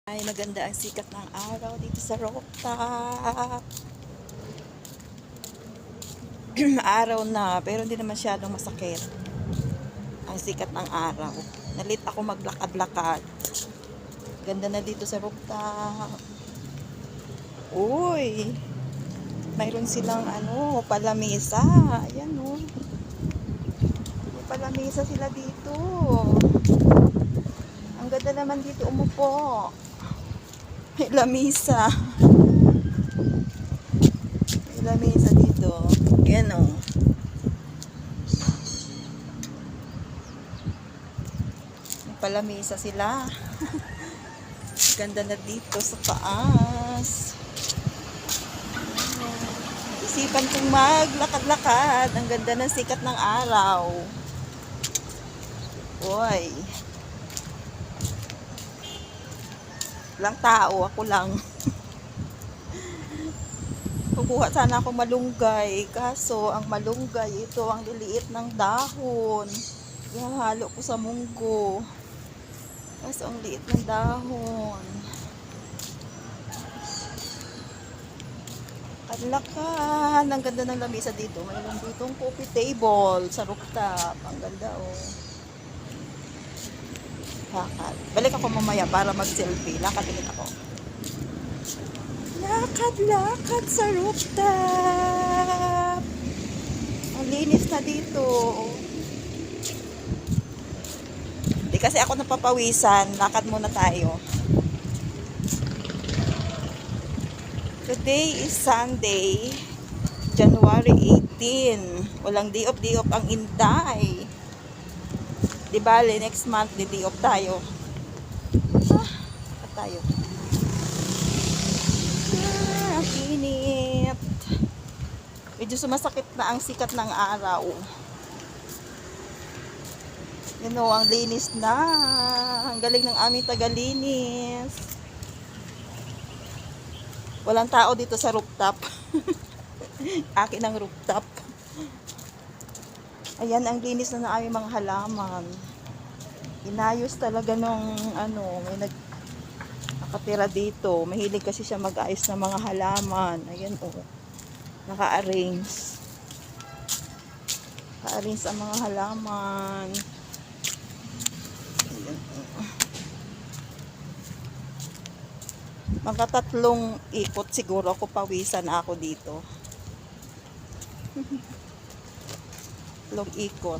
Ay, maganda ang sikat ng araw dito sa rooftop. Araw na, pero hindi na masyadong masakit ang sikat ng araw. Nalit ako maglakad-lakad. Ganda na dito sa rooftop. Uy, mayroon silang palamisa. Ayan oh. May palamisa sila dito. Ang ganda naman dito umupo. May lamisa. May lamisa dito. Ayan o. May palamisa sila. Ganda na dito sa taas. Isipan kong maglakad-lakad. Ang ganda ng sikat ng araw. Uy. Lang tao, ako lang. Kukuha sana ako malunggay, kaso ang malunggay ito ang liliit ng dahon. Ihahalo ko sa munggo. Kaso ang liit ng dahon. Kadlakan, ang ganda ng lamesa dito. Mayroon ditong coffee table sa rooftop. Ang ganda oh. Lakad. Balik ako mamaya para mag-selfie. Lakad ulit ako. Lakad-lakad sa rooftop. Ang linis na dito. Hindi kasi ako napapawisan. Lakad muna tayo. Today is Sunday, January 18. Walang day off ang Inday. Di bale, next month, day off tayo. Tayo. Ang init. Medyo sumasakit na ang sikat ng araw. Yun o, ang linis na. Ang galing ng aming tagalinis. Walang tao dito sa rooftop. Akin ang rooftop. Ayan, ang linis na ng aming mga halaman. Inayos talaga nung may nakatira dito. Mahilig kasi siya mag-ayos ng mga halaman. Ayan oh. Naka-arrange. Naka-arrange ang mga halaman. Ayan oh. Mga 3 ikot siguro ako, pawisan ako dito. 3 ikot.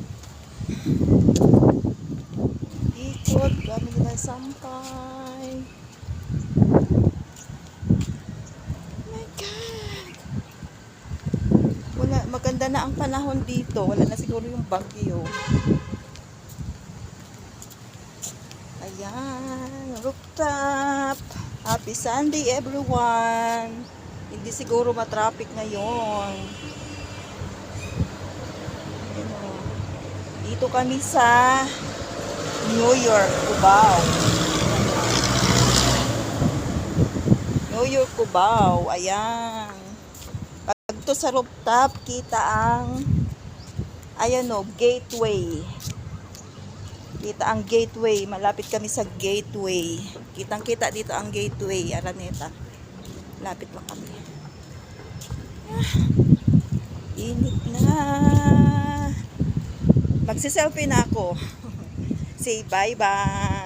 Ikot, gamit nila sampay. Oh my God. Maganda na ang panahon dito. Wala na siguro yung bagyo. Ayan, rooftop. Happy Sunday everyone. Hindi siguro matraffic ngayon. Dito kami sa New York, Cubao. New York, Cubao. Ayan. Pag ito sa rooftop, kita ang gateway. Kita ang gateway. Malapit kami sa gateway. Kitang-kita dito ang gateway, Araneta. Lapit lang kami. Init na. Magsiselfie na ako. Say bye-bye.